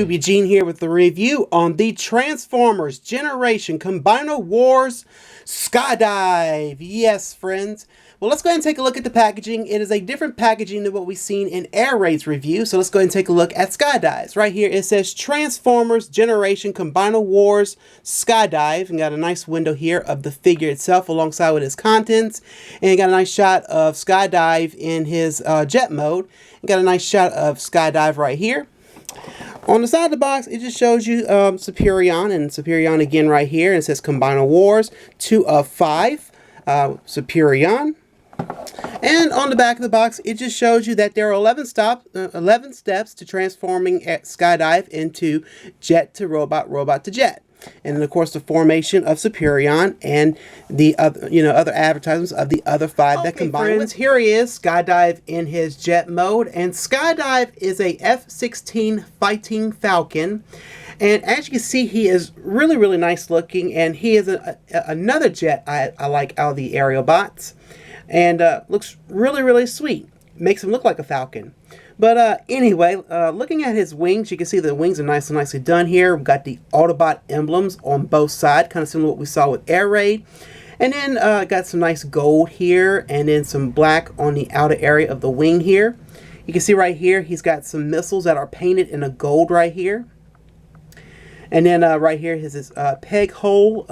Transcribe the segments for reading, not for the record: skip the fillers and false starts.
YouTube, Eugene here with the review on the Transformers Generation Combiner Wars Skydive. Yes, friends. Well, let's go ahead and take a look at the packaging. It is a different packaging than what we've seen in Air Raid's review. So let's go ahead and take a look at Skydives. Right here it says Transformers Generation Combiner Wars Skydive. And got a nice window here of the figure itself alongside with his contents. And got a nice shot of Skydive in his jet mode. And got a nice shot of Skydive right here. On the side of the box, it just shows you Superion, and Superion again right here. And it says Combiner Wars 2 of 5, Superion. And on the back of the box, it just shows you that there are 11 steps to transforming Skydive into jet to robot, robot to jet. And then, of course, the formation of Superion and the other advertisements of the other 5 that combine. Friends, here he is, Skydive in his jet mode, and Skydive is a F-16 Fighting Falcon. And as you can see, he is really, really nice looking, and he is another jet I like out of the aerial bots, and looks really, really sweet. Makes him look like a falcon. But anyway, looking at his wings, you can see the wings are nicely done here. We've got the Autobot emblems on both sides, kind of similar to what we saw with Air Raid. And then got some nice gold here, and then some black on the outer area of the wing here. You can see right here, he's got some missiles that are painted in a gold right here. And then right here is his peg hole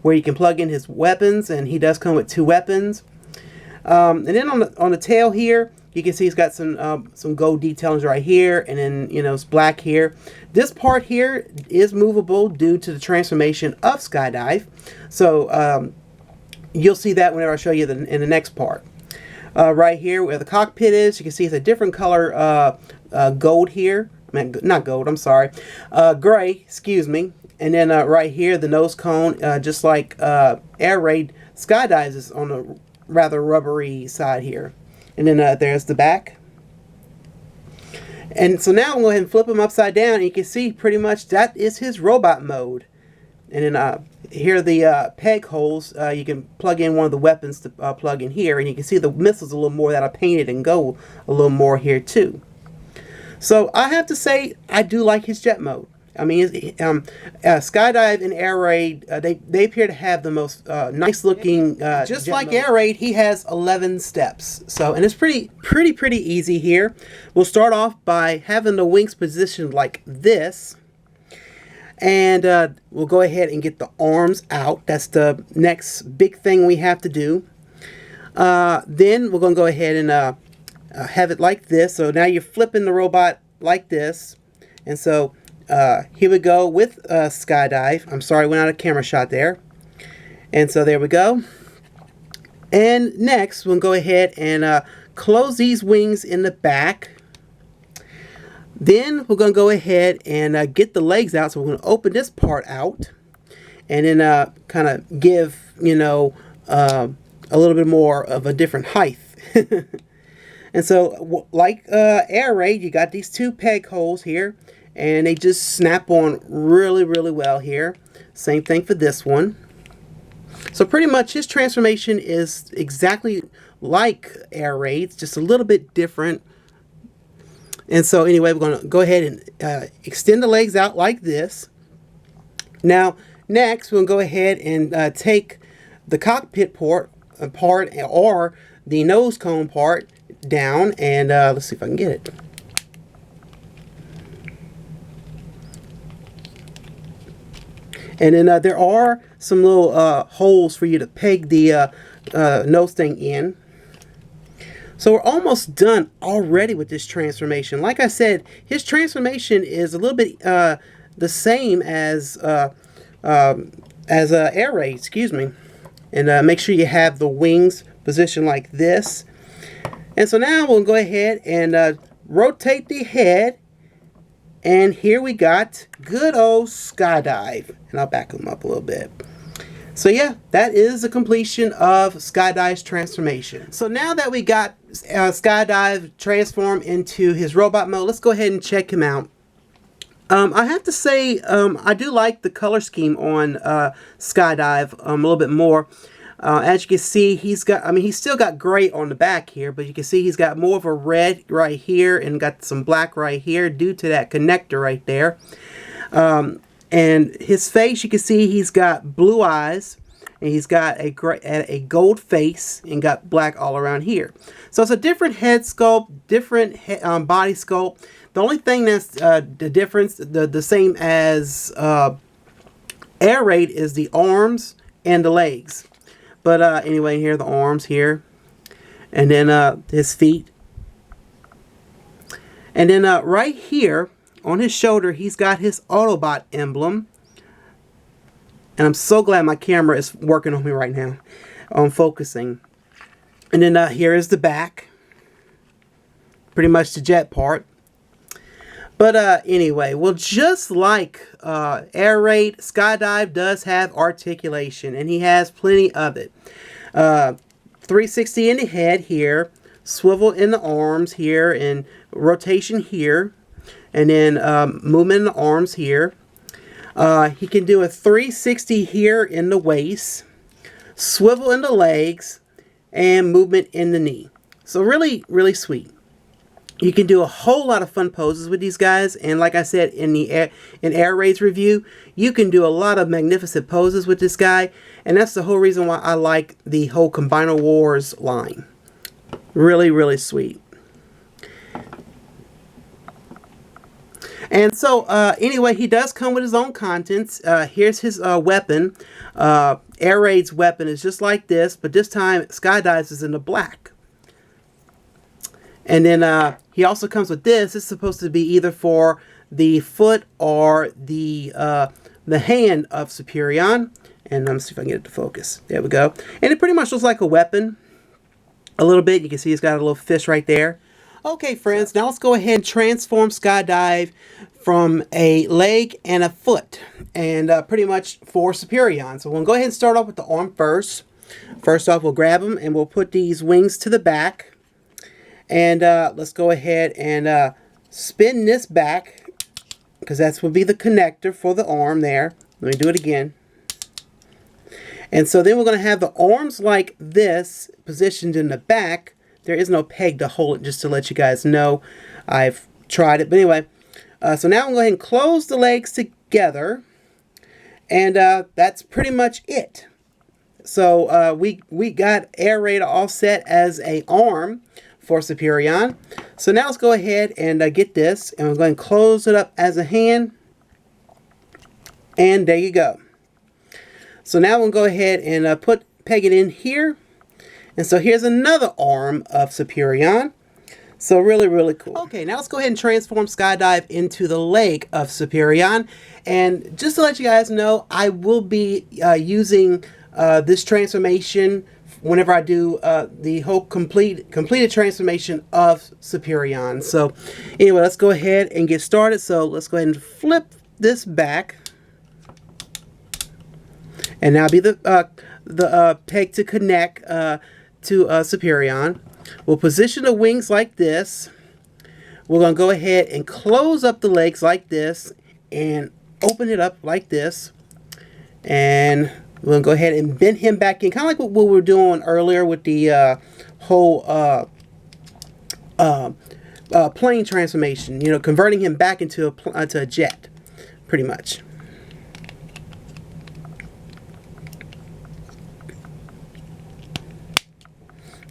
where you can plug in his weapons, and he does come with 2 weapons. And then on the tail here, you can see he's got some gold details right here, and then it's black here. This part here is movable due to the transformation of Skydive, so you'll see that whenever I show you in the next part. Right here where the cockpit is, you can see it's a different color gold here. Not gold, I'm sorry, gray, excuse me. And then right here, the nose cone, just like Air Raid, Skydive is on the rather rubbery side here. And then there's the back. And so now I'm going to go ahead and flip him upside down, and you can see pretty much that is his robot mode. And then here are the peg holes. You can plug in one of the weapons to plug in here, and you can see the missiles a little more that are painted in gold a little more here too. So I have to say, I do like his jet mode. I mean, Skydive and Air Raid, they appear to have the most nice looking just like mode. Air Raid, he has 11 steps. So, and it's pretty easy here. We'll start off by having the wings positioned like this. And we'll go ahead and get the arms out. That's the next big thing we have to do. Then we're going to go ahead and have it like this. So now you're flipping the robot like this. And so here we go with Skydive. I'm sorry, I went out of camera shot there. And so there we go. And next, we'll go ahead and close these wings in the back. Then we're going to go ahead and get the legs out. So we're going to open this part out. And then kind of give, a little bit more of a different height. And so, like Air Raid, you got these 2 peg holes here. And they just snap on really, really well here. Same thing for this one. So pretty much his transformation is exactly like Air Raid's, just a little bit different. And so anyway, we're going to go ahead and extend the legs out like this. Now, next, we'll go ahead and take the cockpit part or the nose cone part down. And let's see if I can get it. And then there are some little holes for you to peg the nose thing in. So we're almost done already with this transformation. Like I said, his transformation is a little bit the same as Air Raid, excuse me. And make sure you have the wings positioned like this. And so now we'll go ahead and rotate the head. And here we got good old Skydive. And I'll back him up a little bit. So yeah, that is the completion of Skydive's transformation. So now that we got Skydive transformed into his robot mode, let's go ahead and check him out. I have to say, I do like the color scheme on Skydive a little bit more. As you can see, he's still got gray on the back here, but you can see he's got more of a red right here and got some black right here due to that connector right there. And his face, you can see he's got blue eyes, and he's got a gold face and got black all around here. So it's a different head sculpt, different body sculpt. The only thing that's the difference, the same as Air Raid, is the arms and the legs. But anyway, here are the arms here. And then his feet. And then right here on his shoulder, he's got his Autobot emblem. And I'm so glad my camera is working on me right now. On focusing. And then here is the back. Pretty much the jet part. But anyway, well, just like Air Raid, Skydive does have articulation, and he has plenty of it. 360 in the head here, swivel in the arms here, and rotation here, and then movement in the arms here. He can do a 360 here in the waist, swivel in the legs, and movement in the knee. So really, really sweet. You can do a whole lot of fun poses with these guys, and like I said in Air Raid's review, you can do a lot of magnificent poses with this guy, and that's the whole reason why I like the whole Combiner Wars line. Really, really sweet. And so anyway, he does come with his own contents. Here's his weapon. Air Raid's weapon is just like this, but this time Skydive's is in the black. And then he also comes with this. It's supposed to be either for the foot or the hand of Superion. And let me see if I can get it to focus. There we go. And it pretty much looks like a weapon. A little bit. You can see it's got a little fish right there. Okay, friends. Now let's go ahead and transform Skydive from a leg and a foot. And pretty much for Superion. So we'll go ahead and start off with the arm first. First off, we'll grab them and we'll put these wings to the back. And let's go ahead and spin this back, because that's would be the connector for the arm there. Let me do it again. And so then we're going to have the arms like this positioned in the back. There is no peg to hold it, just to let you guys know. I've tried it. But anyway, so now I'm going to go ahead and close the legs together. And that's pretty much it. So we got Air Raid all set as an arm for Superion. So now let's go ahead and get this, and we're going to close it up as a hand, and there you go. So now we'll go ahead and peg it in here, and so here's another arm of Superion. So really, really cool. Okay, now let's go ahead and transform Skydive into the leg of Superion, and just to let you guys know, I will be using this transformation whenever I do the whole completed transformation of Superion. So anyway, let's go ahead and get started. So let's go ahead and flip this back. And now be the peg to connect to Superion. We'll position the wings like this. We're going to go ahead and close up the legs like this and open it up like this. And we're going to go ahead and bend him back in, kind of like what we were doing earlier with the whole plane transformation. You know, converting him back into a jet, pretty much.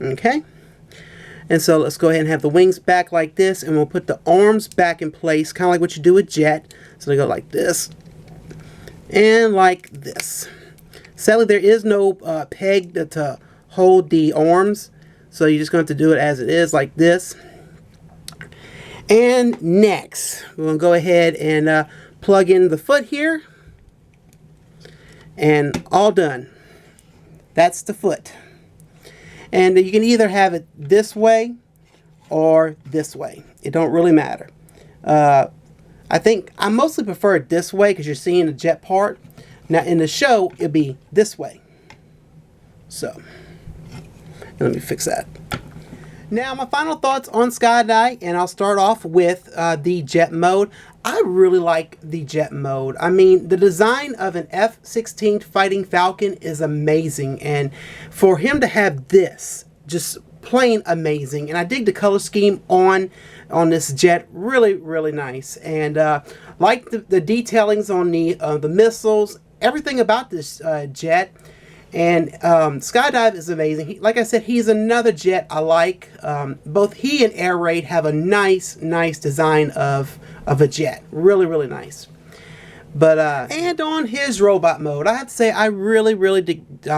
Okay. And so let's go ahead and have the wings back like this, and we'll put the arms back in place, kind of like what you do with jet. So they go like this and like this. Sadly, there is no peg to hold the arms, so you're just going to have to do it as it is, like this. And next, we're going to go ahead and plug in the foot here, and all done. That's the foot. And you can either have it this way or this way. It don't really matter. I think I mostly prefer it this way because you're seeing the jet part. Now in the show, it'll be this way. So, let me fix that. Now my final thoughts on Skydive, and I'll start off with the jet mode. I really like the jet mode. I mean, the design of an F-16 Fighting Falcon is amazing, and for him to have this, just plain amazing. And I dig the color scheme on this jet, really, really nice. And like the detailings on the missiles, everything about this jet. And Skydive is amazing. Like I said, he's another jet I like. Both he and Air Raid have a nice design of a jet. Really, really nice. But and on his robot mode, I have to say I really, really dig the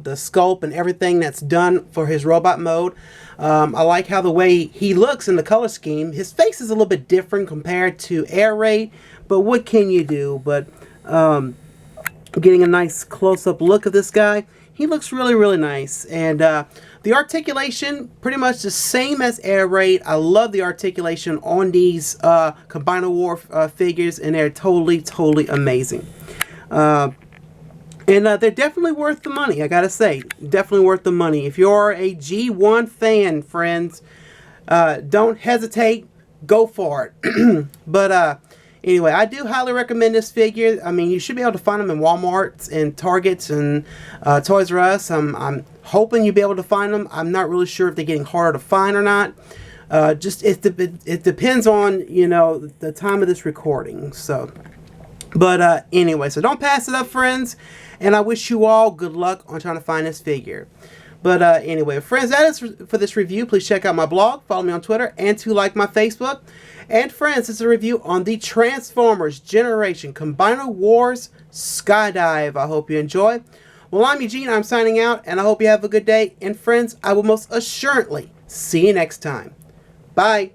sculpt and everything that's done for his robot mode. I like how the way he looks in the color scheme. His face is a little bit different compared to Air Raid, but what can you do? But getting a nice close-up look of this guy, he looks really, really nice. And the articulation, pretty much the same as Air Raid. I love the articulation on these Combiner War figures, and they're totally, totally amazing. And they're definitely worth the money, I gotta say. Definitely worth the money. If you're a G1 fan, friends, don't hesitate. Go for it. But anyway, I do highly recommend this figure. I mean, you should be able to find them in Walmarts and Targets and Toys R Us. I'm hoping you'll be able to find them. I'm not really sure if they're getting harder to find or not. It depends on, you know, the time of this recording. So, but anyway, so don't pass it up, friends. And I wish you all good luck on trying to find this figure. But anyway, friends, that is for this review. Please check out my blog, follow me on Twitter, and to like my Facebook. And friends, it's a review on the Transformers Generation Combiner Wars Skydive. I hope you enjoy. Well, I'm Eugene. I'm signing out, and I hope you have a good day. And friends, I will most assuredly see you next time. Bye.